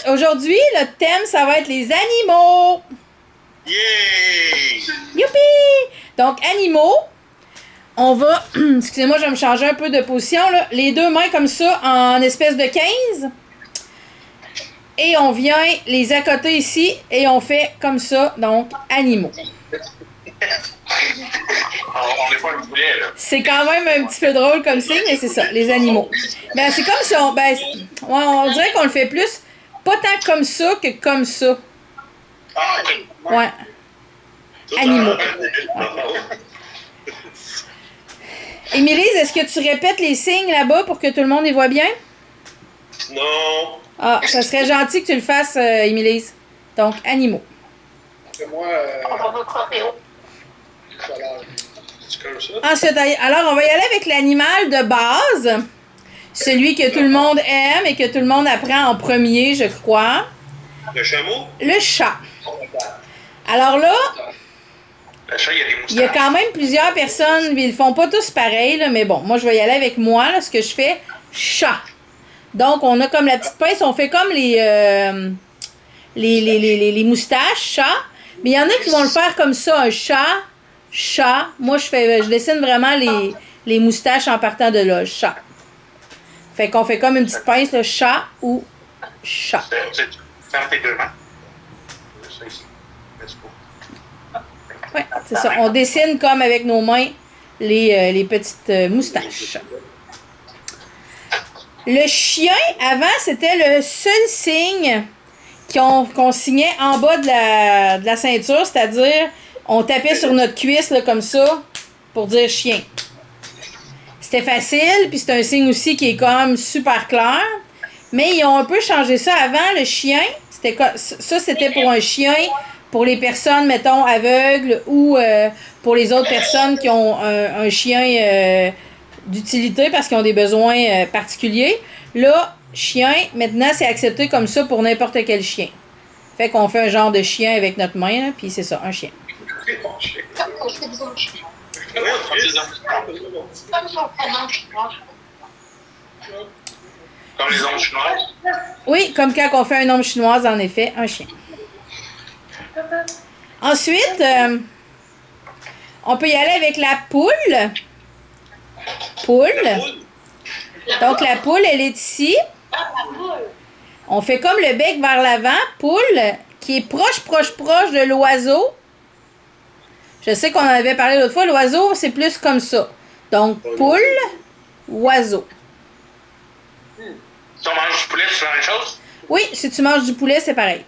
aujourd'hui, le thème, ça va être les animaux. Yay! Youpi! Donc, animaux. On va, excusez-moi, je vais me changer un peu de position, là. Les deux mains comme ça, en espèce de 15. Et on vient les accoter ici, et on fait comme ça, donc, animaux. On n'est pas un boulet, là. C'est quand même un petit peu drôle comme signe, mais c'est ça, les animaux. Ben, c'est comme ça, on dirait qu'on le fait plus, pas tant comme ça que comme ça. Ah, ok. Ouais. Animaux. Émilise, est-ce que tu répètes les signes là-bas pour que tout le monde les voit bien? Non. Ah, ça serait gentil que tu le fasses, Émilise. Donc, animaux. Moi, c'est comme ça. Ensuite, alors, on va y aller avec l'animal de base. Celui que tout le monde aime et que tout le monde apprend en premier, je crois. Le chameau? Le chat. Alors là, Le chat, il y a des il y a moustaches. quand même plusieurs personnes, mais ils le font pas tous pareil, là, mais bon, moi, je vais y aller avec moi, là, ce que je fais, chat. Donc, on a comme la petite pince, on fait comme les moustaches, chat. Mais il y en a qui vont le faire comme ça, un chat, chat. Moi, je dessine vraiment les moustaches en partant de là, chat. Fait qu'on fait comme une petite pince, le chat ou chat. Ferme tes deux mains. Juste ça ici. Let's go. Oui, c'est ça. On dessine comme avec nos mains les petites moustaches. Le chien, avant, c'était le seul signe qu'on signait en bas de la ceinture, c'est-à-dire on tapait sur notre cuisse là, comme ça pour dire chien. C'était facile, puis c'est un signe aussi qui est comme super clair. Mais ils ont un peu changé ça. Avant, le chien, c'était pour un chien, pour les personnes, mettons, aveugles ou pour les autres personnes qui ont un chien d'utilité parce qu'ils ont des besoins particuliers. Là, chien, maintenant, c'est accepté comme ça pour n'importe quel chien. Fait qu'on fait un genre de chien avec notre main, puis c'est ça, un chien. Comme les ondes chinoises. Oui, comme quand on fait un homme chinoise, en effet, un chien. Ensuite, on peut y aller avec la poule. Poule. Donc, la poule, elle est ici. On fait comme le bec vers l'avant. Poule, qui est proche de l'oiseau. Je sais qu'on en avait parlé l'autre fois. L'oiseau, c'est plus comme ça. Donc, poule, oiseau. Si on mange du poulet, c'est la même chose? Oui, si tu manges du poulet, c'est pareil.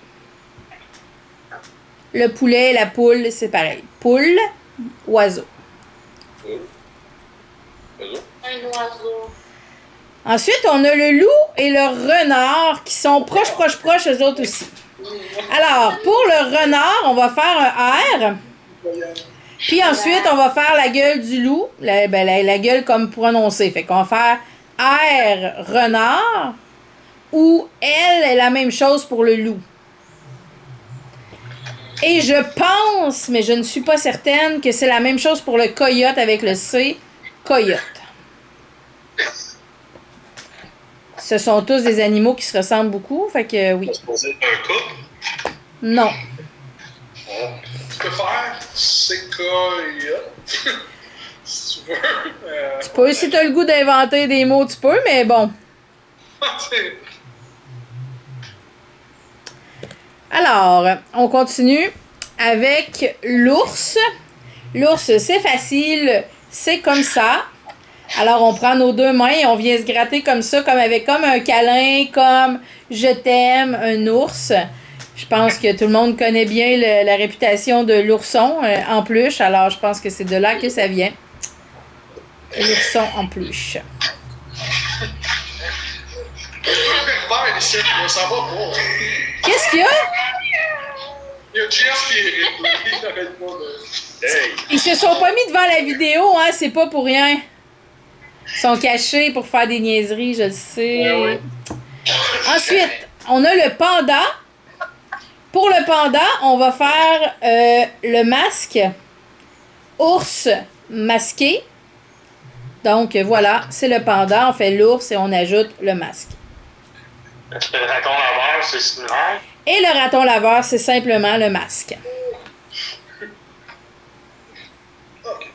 Le poulet, la poule, c'est pareil. Poule, oiseau. Un oiseau. Ensuite, on a le loup et le renard qui sont proches, eux autres aussi. Alors, pour le renard, on va faire un R. Puis ensuite, on va faire la gueule du loup. La gueule comme prononcée. Fait qu'on va faire R, renard. Ou L est la même chose pour le loup. Et je pense, mais je ne suis pas certaine, que c'est la même chose pour le coyote avec le C. Coyote. Ce sont tous des animaux qui se ressemblent beaucoup, fait que oui. C'est supposé être un couple. Non. Tu peux faire séquoia. Si tu veux. Tu peux, si tu as le goût d'inventer des mots, tu peux, mais bon. Alors, on continue avec l'ours. L'ours, c'est facile, c'est comme ça. Alors, on prend nos deux mains et on vient se gratter comme ça, comme un câlin, comme je t'aime, un ours. Je pense que tout le monde connaît bien la réputation de l'ourson en peluche, alors je pense que c'est de là que ça vient. L'ourson en peluche. Ça va pas. Qu'est-ce qu'il y a? Il y a Jeff qui il n'arrête pas de. Hey! Ils se sont pas mis devant la vidéo, hein, c'est pas pour rien. Ils sont cachés pour faire des niaiseries, je le sais. Ouais. Ensuite, on a le panda. Pour le panda, on va faire le masque. Ours masqué. Donc voilà, c'est le panda. On fait l'ours et on ajoute le masque. Est-ce que le raton laveur, c'est similaire? Et le raton laveur, c'est simplement le masque. Ok.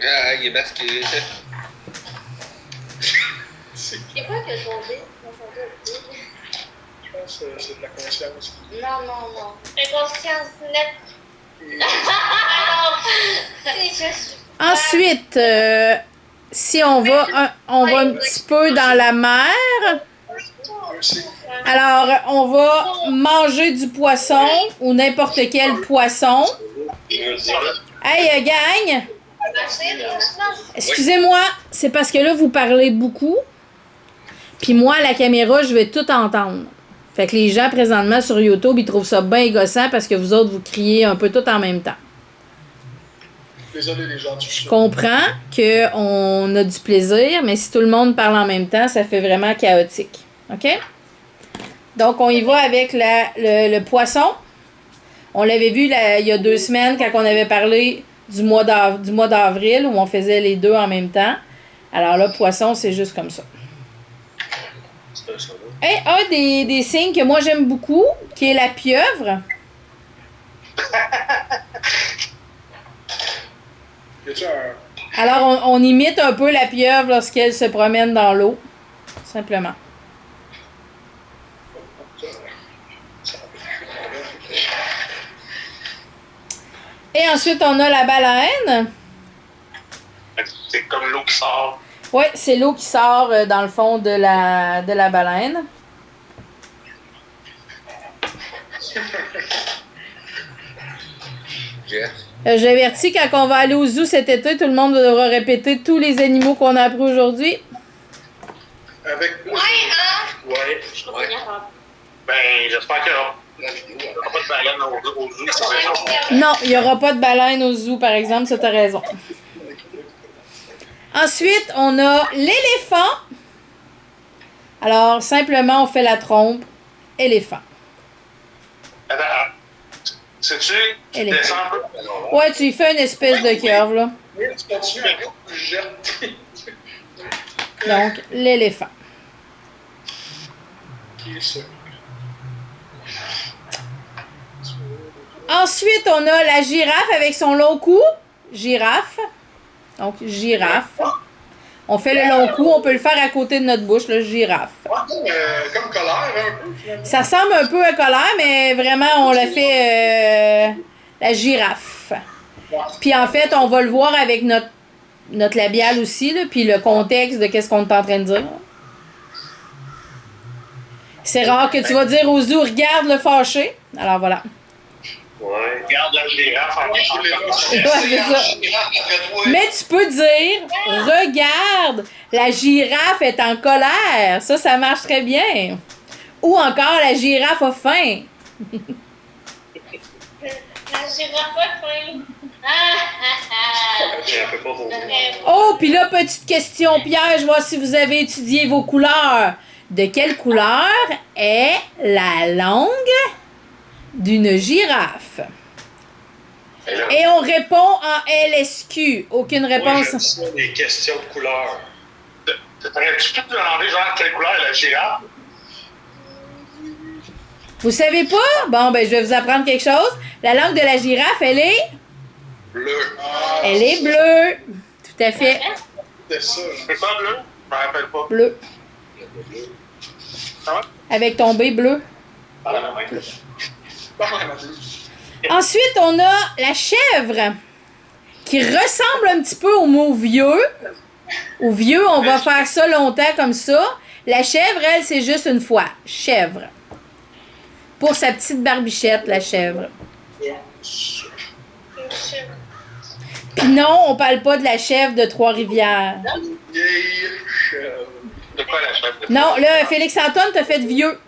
Ah, il est masqué. C'est C'est quoi que je vais Je pense que c'est de la conscience. Non, non, non. Inconscience nette. Et C'est juste. Ensuite, si on va un petit peu dans la mer, aussi, alors on va manger du poisson ou n'importe quel poisson. Hey, gang! Excusez-moi, c'est parce que là, vous parlez beaucoup. Puis moi, à la caméra, je vais tout entendre. Fait que les gens, présentement, sur YouTube, ils trouvent ça bien gossant parce que vous autres, vous criez un peu tout en même temps. désolé les gens du Je comprends qu'on a du plaisir, mais si tout le monde parle en même temps, ça fait vraiment chaotique. OK? Donc, on y va avec le poisson. On l'avait vu il y a 2 semaines quand on avait parlé du mois d'avril où on faisait les deux en même temps. Alors là, poisson, c'est juste comme ça. Et un des signes que moi j'aime beaucoup, qui est la pieuvre. Y a-tu un. Alors, on imite un peu la pieuvre lorsqu'elle se promène dans l'eau. Simplement. Et ensuite, on a la baleine. C'est comme l'eau qui sort. Oui, c'est l'eau qui sort dans le fond de la baleine. Jeff. J'avertis, quand on va aller au zoo cet été, tout le monde devra répéter tous les animaux qu'on a appris aujourd'hui. Avec plus. Ouais, hein? Ouais. Ouais. Ben, j'espère qu'il n'y aura pas de baleine au zoo. C'est ça. Non, il n'y aura pas de baleine au zoo, par exemple, ça t'as raison. Ensuite, on a l'éléphant. Alors, simplement, on fait la trompe. Éléphant. Attends, sais-tu, tu Elle est descends un peu? Ouais, tu y fais une espèce de curve, là. Oui, tu continues avec plus jeune. Donc, l'éléphant. Qui est ça? Ensuite, on a la girafe avec son long cou. Girafe. Donc, girafe. On fait le long cou, on peut le faire à côté de notre bouche, le girafe. Comme colère, un peu, finalement. Ça ressemble un peu à colère, mais vraiment, on l'a fait la girafe. Puis en fait, on va le voir avec notre labial aussi, là, puis le contexte de qu'est-ce qu'on est en train de dire. C'est rare que tu vas dire aux zoo, regarde le fâché. Alors voilà. Ouais. Regarde la girafe en Ouais, c'est ça. Mais tu peux dire, regarde, la girafe est en colère. Ça marche très bien. Ou encore, la girafe a faim. La girafe a faim. Oh, puis là, petite question piège, voir si vous avez étudié vos couleurs. De quelle couleur est la langue d'une girafe? Et on répond en LSQ. Aucune réponse. Moi, j'aime ça, des questions de couleur. T'aurais-tu pu te demander, genre, quelle couleur est la girafe? Vous savez pas? Bon, ben, je vais vous apprendre quelque chose. La langue de la girafe, elle est? Bleu. Elle est bleue. Tout à fait. C'est ça. C'est pas bleu? Je me rappelle pas. Bleu. Ah ouais? Avec ton B bleu. Ah, la main. Bon, on a dit. Ensuite, on a la chèvre, qui ressemble un petit peu au mot vieux. Au vieux, on va faire ça longtemps comme ça. La chèvre, elle, c'est juste une fois. Chèvre. Pour sa petite barbichette, la chèvre. Puis non, on parle pas de la chèvre de Trois-Rivières. Vieille chèvre. De quoi la chèvre? Non, là, Félix-Antoine t'a fait vieux.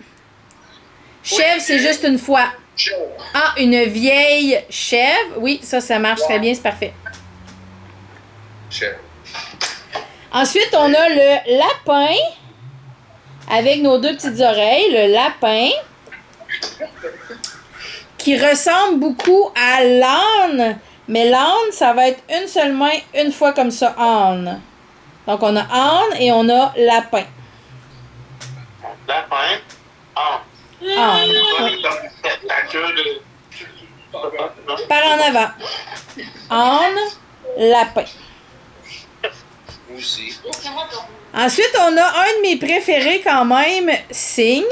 Chèvre, c'est juste une fois. Chèvre. Ah, une vieille chèvre. Oui, ça marche très bien, c'est parfait. Chef. Ensuite, on a le lapin avec nos 2 petites oreilles. Le lapin qui ressemble beaucoup à l'âne. Mais l'âne, ça va être une seule main, une fois comme ça, âne. Donc, on a âne et on a lapin. Lapin. Ah. Âne. Ta queue de. Par en avant. Âne, lapin. Moi aussi. Laissez-moi dormir. Ensuite, on a un de mes préférés quand même, cygne.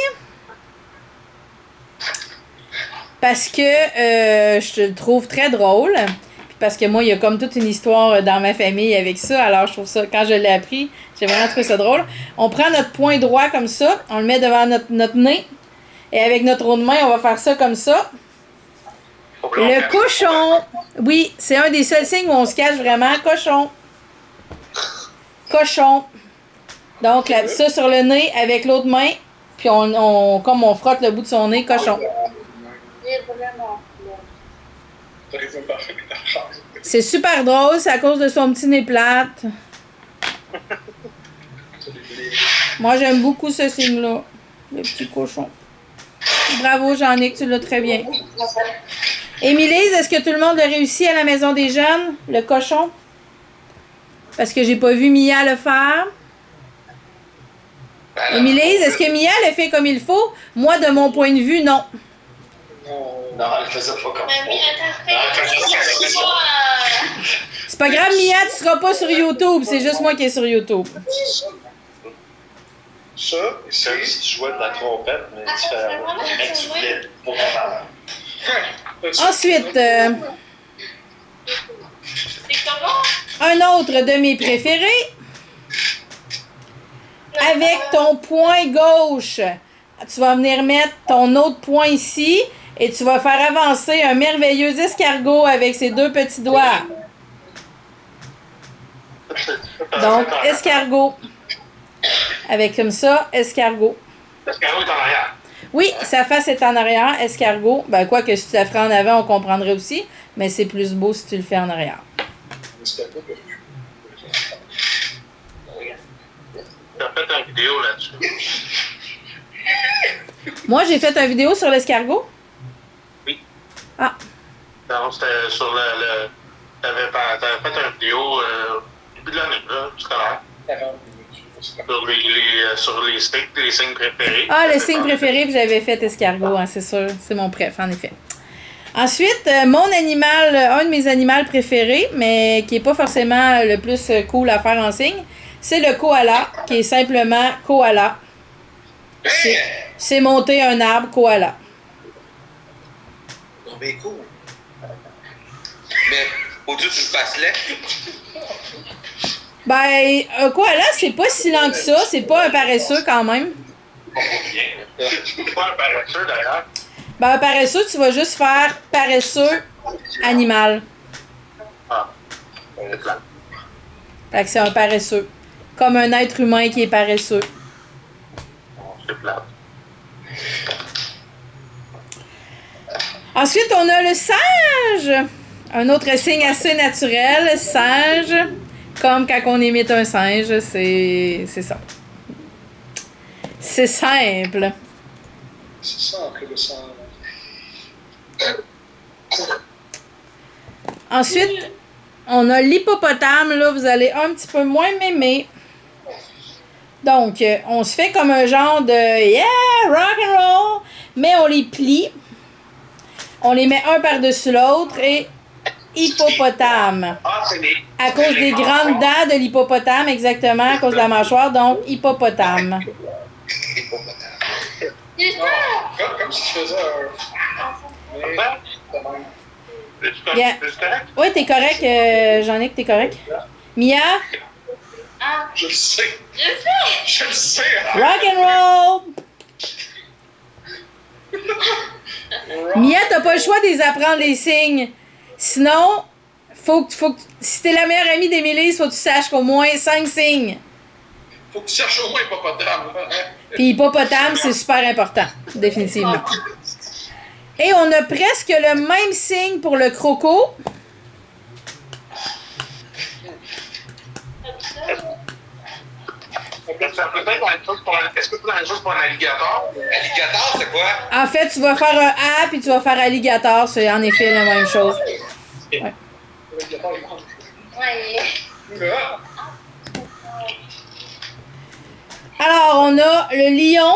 Parce que je le trouve très drôle. Puis parce que moi, il y a comme toute une histoire dans ma famille avec ça. Alors, je trouve ça, quand je l'ai appris, j'ai vraiment trouvé ça drôle. On prend notre poing droit comme ça. On le met devant notre nez. Et avec notre autre main, on va faire ça comme ça. Le cochon. Oui, c'est un des seuls signes où on se cache vraiment. Cochon. Cochon. Donc, là, ça sur le nez avec l'autre main. Puis, comme on frotte le bout de son nez, cochon. Il est vraiment C'est super drôle, c'est à cause de son petit nez plate. Moi, j'aime beaucoup ce signe-là. Le petit cochon. Bravo, Jean-Nic, tu l'as très bien. Émilise, est-ce que tout le monde a réussi à la Maison des Jeunes? Le cochon? Parce que j'ai pas vu Mia le faire. Émilise, est-ce que Mia le fait comme il faut? Moi, de mon point de vue, non. Non, elle faisait pas comme Mamie, C'est pas grave, Mia, tu seras pas sur YouTube. C'est juste moi qui est sur YouTube. ça. C'est comme si tu jouais de la trompette, mais différemment. Mais tu voulais Pour ton parent. Ensuite, C'est comment? un autre de mes préférés. Avec ton poing gauche, tu vas venir mettre ton autre poing ici et tu vas faire avancer un merveilleux escargot avec ses deux petits doigts. Donc, escargot. Avec comme ça, escargot. L'escargot est en arrière. Oui, sa face est en arrière, escargot. Ben, quoi que si tu la ferais en avant, on comprendrait aussi, mais c'est plus beau si tu le fais en arrière. T'as fait une vidéo là-dessus. Moi, j'ai fait une vidéo sur l'escargot. Oui. Ah, Non, c'était sur le. T'avais fait une vidéo au début de l'année, là, tout à l'heure. Sur les signes préférés. ah le signe préféré, puis j'avais fait escargot, hein, c'est sûr. C'est mon préf, en effet. Ensuite, mon animal, un de mes animaux préférés, mais qui n'est pas forcément le plus cool à faire en signe, c'est le koala, qui est simplement koala. C'est monter un arbre koala. Non, mais cool. Mais, au-dessus, tu le fasses laid. Ben, un koala, c'est pas si lent que ça, c'est pas un paresseux quand même. C'est pas un paresseux d'ailleurs. Ben, un paresseux, tu vas juste faire paresseux animal. Ah, c'est plat. Fait que c'est un paresseux. Comme un être humain qui est paresseux. C'est plat. Ensuite, on a le singe. Un autre signe assez naturel, singe. Comme quand on imite un singe, c'est ça. C'est simple. C'est ça, après le sang. Ensuite, on a l'hippopotame. Là, vous allez un petit peu moins m'aimer. Donc, on se fait comme un genre de yeah, rock and roll, mais on les plie. On les met un par-dessus l'autre et hippopotame. Ah, c'est les. À cause des grandes dents de l'hippopotame, exactement, à cause de la mâchoire, donc hippopotame. Comme si tu faisais un. Mais, quand même. Bien. C'est correct? Oui, t'es correct, Jean-Nic, t'es correct. Mia, Ah, Je le sais. je sais! Je le sais. rock and roll! Mia, t'as pas le choix de les apprendre les signes. Sinon, si t'es la meilleure amie d'Émilie, faut que tu saches qu'au moins 5 signes. Faut que tu cherches au moins hippopotame. Puis hippopotame, c'est super important, définitivement. Et on a presque le même signe pour le croco. Est-ce que tu as une chose pour un alligator? Alligator, c'est quoi? En fait, tu vas faire un A, puis tu vas faire alligator. C'est en effet la même chose. Ouais. Alors, on a le lion.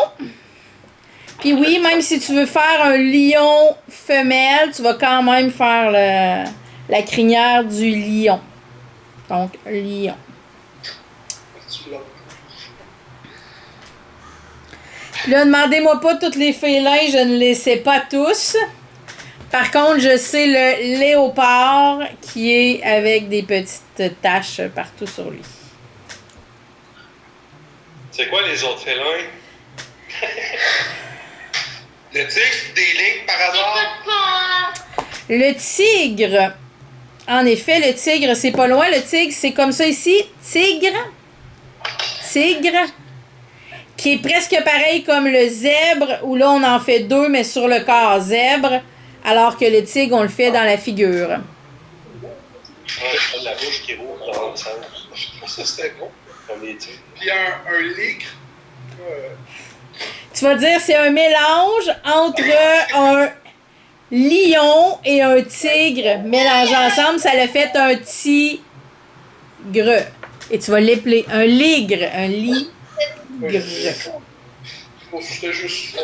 Puis oui, même si tu veux faire un lion femelle, tu vas quand même faire la crinière du lion. Donc, lion. Puis là, demandez-moi pas tous les félins, je ne les sais pas tous. Par contre, je sais le léopard qui est avec des petites taches partout sur lui. C'est quoi les autres félins? Le tigre, des lignes par hasard? J'écoute pas. Le tigre. En effet, le tigre, c'est pas loin. Le tigre, c'est comme ça ici. Tigre. Tigre. Qui est presque pareil comme le zèbre, où là, on en fait deux, mais sur le corps zèbre. Alors que le tigre, on le fait dans la figure. Ouais, la bouche qui roule dans l'autre sens. Ça, c'était bon. Comme les tigres. Puis un ligre. Tu vas dire c'est un mélange entre un lion et un tigre mélangés ensemble. Ça le fait un tigre. Et tu vas l'épeler. Un ligre. Un ligre. C'était juste ça.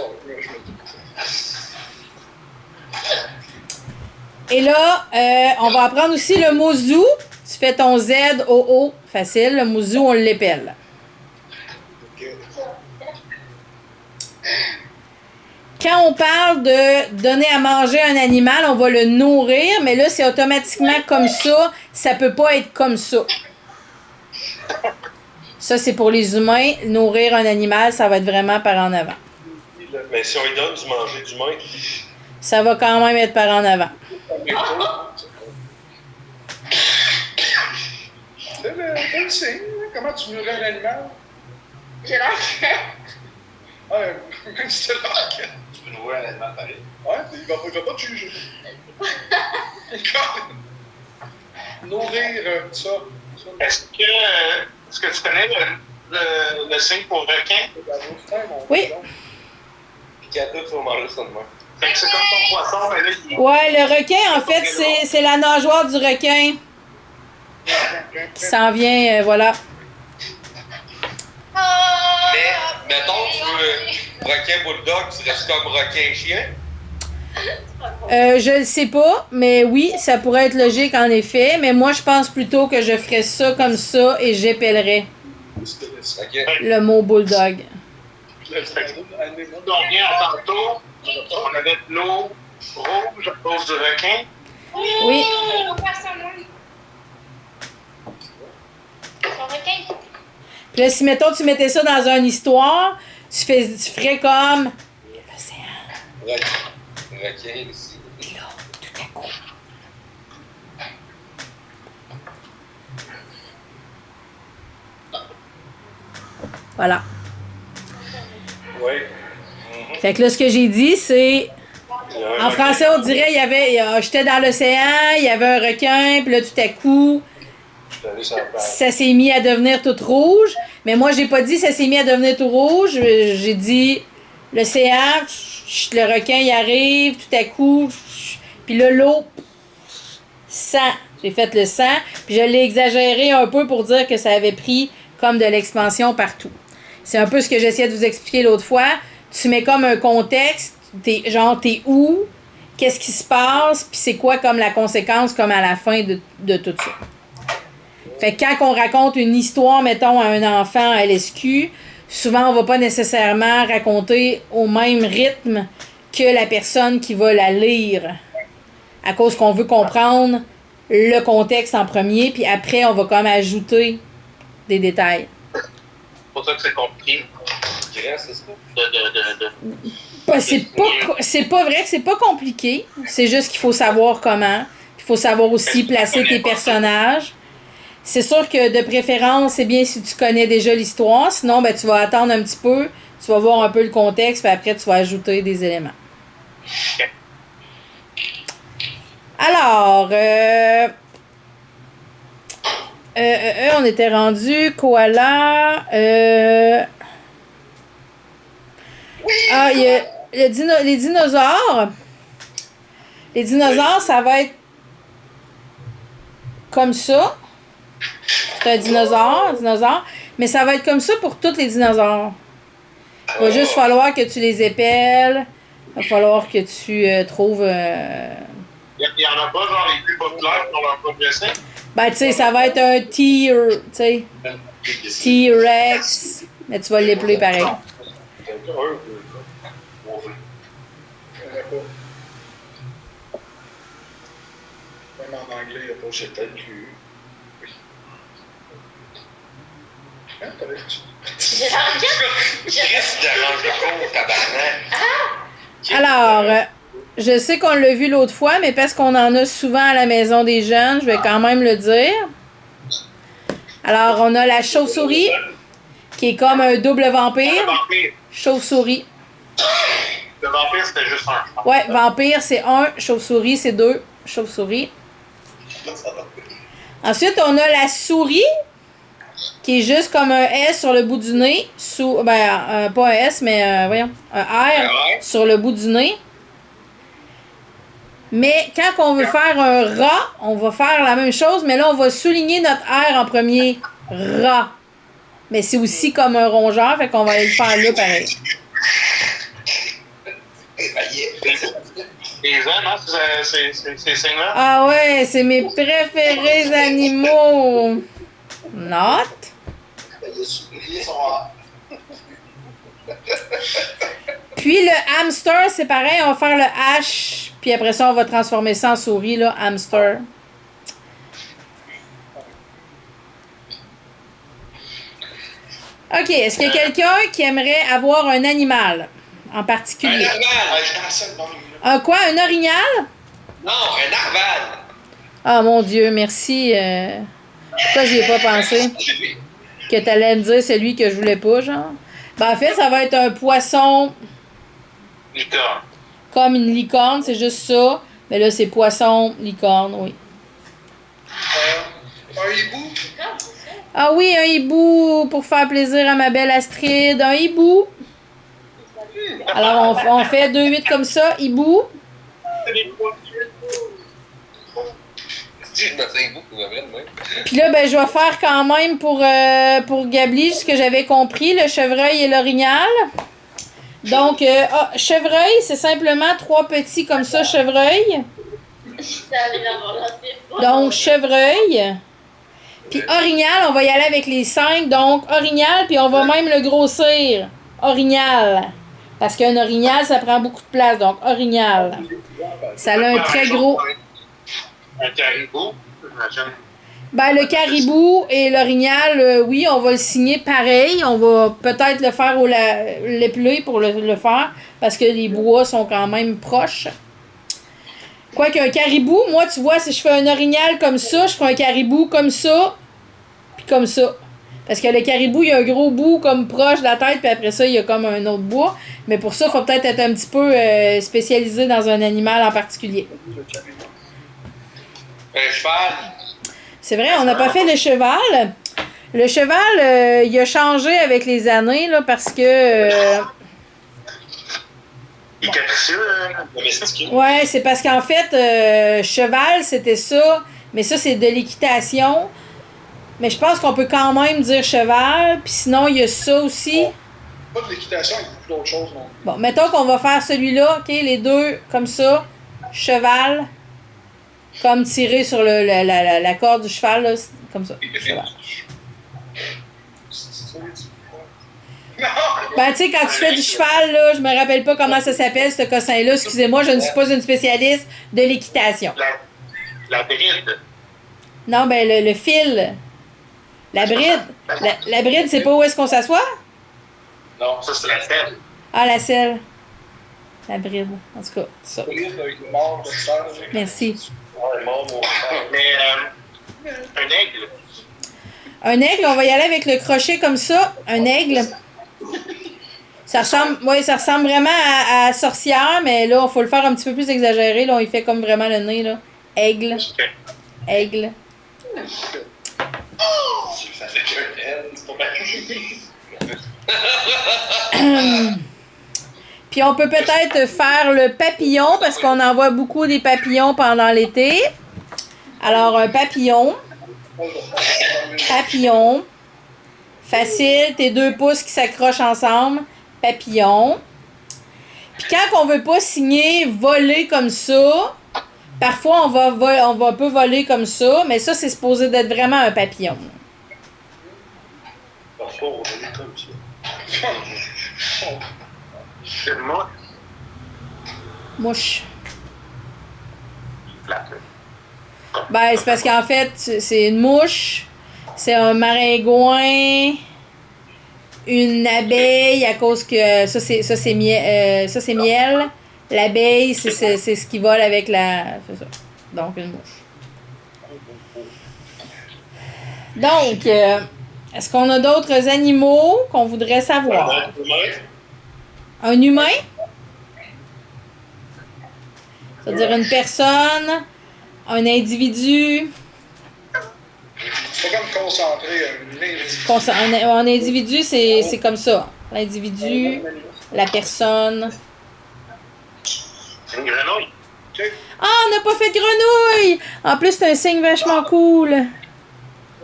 Et là, on va apprendre aussi le mot zou. Tu fais ton Z-O-O. Facile. Le mot zou, on l'épelle. Quand on parle de donner à manger un animal, on va le nourrir, mais là, c'est automatiquement comme ça. Ça peut pas être comme ça. Ça, c'est pour les humains. Nourrir un animal, ça va être vraiment par en avant. Mais si on lui donne du manger d'humain, Ça va quand même être par en avant. C'est le signe. Comment tu nourris un animal? J'ai la quête. Ouais, même si c'est l'enquête. tu peux nourrir un animal pareil. Ouais, il va pas te juger. Nourrir ça. Est-ce que tu connais le signe pour requin? Oui. Puis qu'à tout, il faut manger ça de même. Fait que c'est comme ton poisson, mais là, il... Ouais, le requin, en fait, c'est la nageoire du requin qui s'en vient, voilà. Mais, mettons, tu veux requin bulldog, tu restes comme requin chien? Je le sais pas, mais oui, ça pourrait être logique en effet. Mais moi, je pense plutôt que je ferais ça comme ça et j'épellerais Ok. le mot bulldog. On revient à tantôt, on avait de l'eau rouge à cause du requin. Oui. On passe à moi. Son requin. Puis là, si mettons tu mettais ça dans une histoire, tu ferais comme l'océan. Requin ici. Puis là, tout à coup. Voilà. Oui. Fait que là, ce que j'ai dit, c'est. En français, on dirait j'étais dans l'océan, il y avait un requin, puis là, tout à coup, Je suis allé sur la plage. ça s'est mis à devenir tout rouge. Mais moi, j'ai pas dit ça s'est mis à devenir tout rouge. J'ai dit l'océan, le requin, il arrive, tout à coup, puis là, l'eau, sang. J'ai fait le sang, puis je l'ai exagéré un peu pour dire que ça avait pris comme de l'expansion partout. C'est un peu ce que j'essayais de vous expliquer l'autre fois. Tu mets comme un contexte, t'es où, qu'est-ce qui se passe, puis c'est quoi comme la conséquence comme à la fin de tout ça. Fait que quand on raconte une histoire, mettons, à un enfant à LSQ, souvent on va pas nécessairement raconter au même rythme que la personne qui va la lire. À cause qu'on veut comprendre le contexte en premier, puis après on va comme ajouter des détails. C'est pour ça que c'est compliqué Grand, c'est ça? Bah, c'est pas vrai que c'est pas compliqué. C'est juste qu'il faut savoir comment. Il faut savoir aussi placer tes personnages. C'est sûr que de préférence, c'est bien si tu connais déjà l'histoire. Sinon, ben, tu vas attendre un petit peu. Tu vas voir un peu le contexte, puis après, tu vas ajouter des éléments. Alors, on était rendu koala. Ah, il y a les dinosaures. Les dinosaures, ça va être comme ça. C'est un dinosaure. Mais ça va être comme ça pour tous les dinosaures. Il va juste falloir que tu les épelles. Il va falloir que tu trouves... Il y en a pas, genre, les plus populaires pour leur progresser. Ben, tu sais, ça va être un tu sais, T-Rex. Mais tu vas l'épeler pareil. Même en anglais, il n'y a pas c'est peut-être que. Oui. Hein, t'avais dit? Chris dérange le con, tabarnak. Alors, je sais qu'on l'a vu l'autre fois, mais parce qu'on en a souvent à la maison des jeunes, je vais quand même le dire. Alors, on a la chauve-souris, qui est comme un double Le vampire. vampire. Chauve-souris. Le vampire, c'était juste un. Ouais, vampire, c'est 1. Chauve-souris, c'est 2. Chauve-souris. Ensuite, on a la souris, qui est juste comme un S sur le bout du nez. Pas un S, mais voyons, un R sur le bout du nez. Mais quand on veut faire un rat, on va faire la même chose, mais là, on va souligner notre R en premier. Rat. Mais c'est aussi comme un rongeur, fait qu'on va aller le faire là pareil. Les hommes, hein, ces signes-là. Ah ouais, c'est mes préférés animaux. Not. Puis le hamster, c'est pareil, on va faire le H, puis après ça, on va transformer ça en souris, là, hamster. OK, est-ce qu'il y a quelqu'un qui aimerait avoir un animal en particulier? Un narval. Un quoi? Un orignal? Non, un narval. Ah, mon Dieu, merci. Pourquoi j'y ai pas pensé? Que t'allais me dire celui que je voulais pas, genre? Ben, en fait, ça va être un poisson Licorne. comme une licorne, c'est juste ça. Mais là, c'est poisson, licorne, oui. Un hibou? Ah oui, un hibou pour faire plaisir à ma belle Astrid. Un hibou. Alors, on fait 2-8 comme ça. Hibou. Je me fais beaucoup, vraiment. Puis là, ben, je vais faire quand même pour Gabli ce que j'avais compris, le chevreuil et l'orignal. Donc, chevreuil, c'est simplement 3 petits comme ça, chevreuil. Donc, chevreuil. Puis orignal, on va y aller avec les 5. Donc, orignal, puis on va même le grossir. Orignal. Parce qu'un orignal, ça prend beaucoup de place. Donc, orignal. Ça a un très gros... Un caribou, j'imagine. Ben, le caribou et l'orignal, oui, on va le signer pareil. On va peut-être le faire ou l'épeler pour le faire. Parce que les bois sont quand même proches. Quoique un caribou, moi, tu vois, si je fais un orignal comme ça, je ferai un caribou comme ça, puis comme ça. Parce que le caribou, il y a un gros bout comme proche de la tête, puis après ça, il y a comme un autre bois. Mais pour ça, il faut peut-être être un petit peu spécialisé dans un animal en particulier. Un cheval. C'est vrai, on n'a pas fait le cheval. Le cheval, il a changé avec les années, là, parce que... Il est capricieux, Domestiqué. Ouais, c'est parce qu'en fait, cheval, c'était ça, mais ça, c'est de l'équitation. Mais je pense qu'on peut quand même dire cheval, puis sinon, il y a ça aussi. Pas de l'équitation, il y a beaucoup d'autres choses, non? Bon, mettons qu'on va faire celui-là, OK, les deux, comme ça, cheval, comme tirer sur la corde du cheval, là, comme ça, cheval. Non! Ben, tu sais, quand tu fais du cheval, là, je me rappelle pas comment ça s'appelle, ce cossin-là. Excusez-moi, je ne suis pas une spécialiste de l'équitation. la bride. Non, ben, le fil. La bride. La bride, c'est pas où est-ce qu'on s'assoit? Non, ça, c'est la selle. Ah, la selle. La bride. En tout cas, ça. Avec le mort, le sœur. Merci. Ouais, mort, mon frère. Mais un aigle. Un aigle, on va y aller avec le crochet comme ça. Un aigle. Ça ressemble, ouais, ça ressemble vraiment à sorcière, mais là, il faut le faire un petit peu plus exagéré. Là, il fait comme vraiment le nez, là. Aigle. Ok. Aigle. C'est avec un L, c'est pas mal. Puis on peut peut-être faire le papillon, parce qu'on en voit beaucoup des papillons pendant l'été. Alors, un papillon. Papillon. Facile, tes 2 pouces qui s'accrochent ensemble. Papillon. Puis quand on veut pas signer voler comme ça, parfois on peut voler comme ça, mais ça, c'est supposé d'être vraiment un papillon. Parfois, on est comme ça. C'est le mot. Mouche. Plate. Ben, c'est parce qu'en fait, c'est une mouche, c'est un maringouin, une abeille, à cause que ça c'est miel. L'abeille, c'est ce qui vole avec la. C'est ça. Donc, une mouche. Donc, est-ce qu'on a d'autres animaux qu'on voudrait savoir? Un humain? C'est-à-dire une personne, un individu. C'est pas comme concentrer un individu. Un individu, c'est comme ça. L'individu, la personne. Une grenouille. Ah, on n'a pas fait de grenouille! En plus, c'est un signe vachement cool. Ben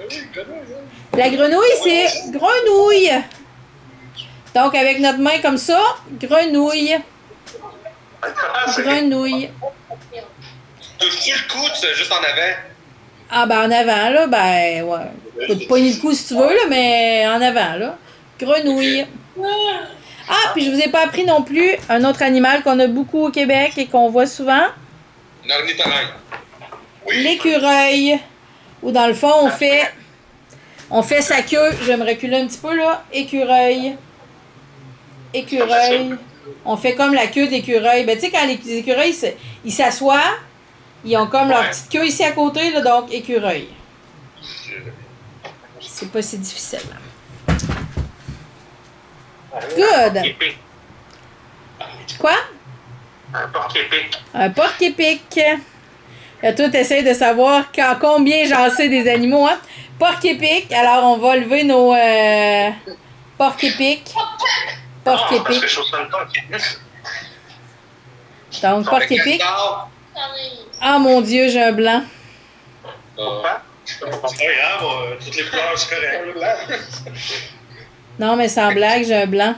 oui, grenouille, hein. La grenouille, c'est grenouille. Donc, avec notre main comme ça, grenouille. Grenouille. Touches-tu le coude, c'est juste en avant? Ah, ben en avant, là, ben, ouais. Faut te poigner le cou si tu veux, là, mais en avant, là. Grenouille. Ah, puis je vous ai pas appris non plus un autre animal qu'on a beaucoup au Québec et qu'on voit souvent. Une ornithorynque. L'écureuil. Où dans le fond, on fait sa queue. Je vais me reculer un petit peu, là. Écureuil. Écureuil. On fait comme la queue d'écureuil. Ben, tu sais, quand les écureuils, ils s'assoient, ils ont comme leur petite queue ici à côté, là, donc écureuil. C'est pas si difficile. Good. Épique. Quoi? Un porc-épic. Un porc-épic. Là, toi, t'essayes de savoir combien j'en sais des animaux, hein? Porc-épic. Alors, on va lever nos porc-épic. Parce que Porc-épic. je trouve ça le temps. Donc, porc-épic. Castor. Ah, mon Dieu, j'ai un blanc. C'est pas grave, toutes les couleurs, c'est correct. Un blanc. Non, mais sans blague, j'ai un blanc.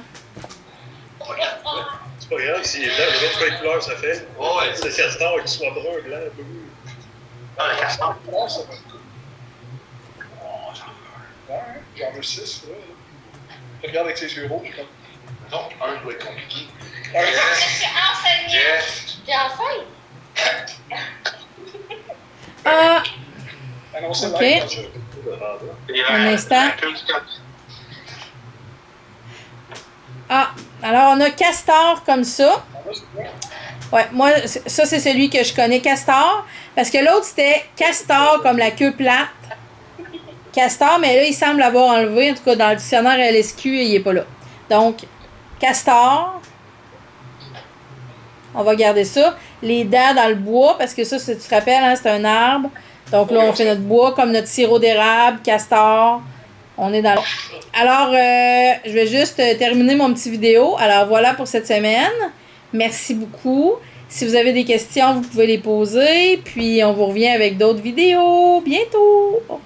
C'est pas grave, s'il est blanc, il y a quelle couleur ça fait. Ouais. C'est castor, qu'il soit brun, blanc, bleu. Ah, le castor. Non, ça va. Ouais, j'en veux 6, là. Je regarde avec ses yeux rouges, comme. Non, un doit être compliqué. Ouais. Jeff. J'ai enfin. Ah, Annoncez Ok. live, je- Un instant. ah, alors on a castor comme ça. Ouais, moi, ça, c'est celui que je connais, castor. Parce que l'autre, c'était castor comme la queue plate. Castor, mais là, il semble l'avoir enlevé. En tout cas, dans le dictionnaire LSQ, il est pas là. Donc, castor. On va garder ça. Les dents dans le bois, parce que ça, tu te rappelles, hein, c'est un arbre. Donc là, on fait notre bois comme notre sirop d'érable, castor. On est dans le... Alors, je vais juste terminer mon petit vidéo. Alors, voilà pour cette semaine. Merci beaucoup. Si vous avez des questions, vous pouvez les poser. Puis, on vous revient avec d'autres vidéos bientôt. Au revoir.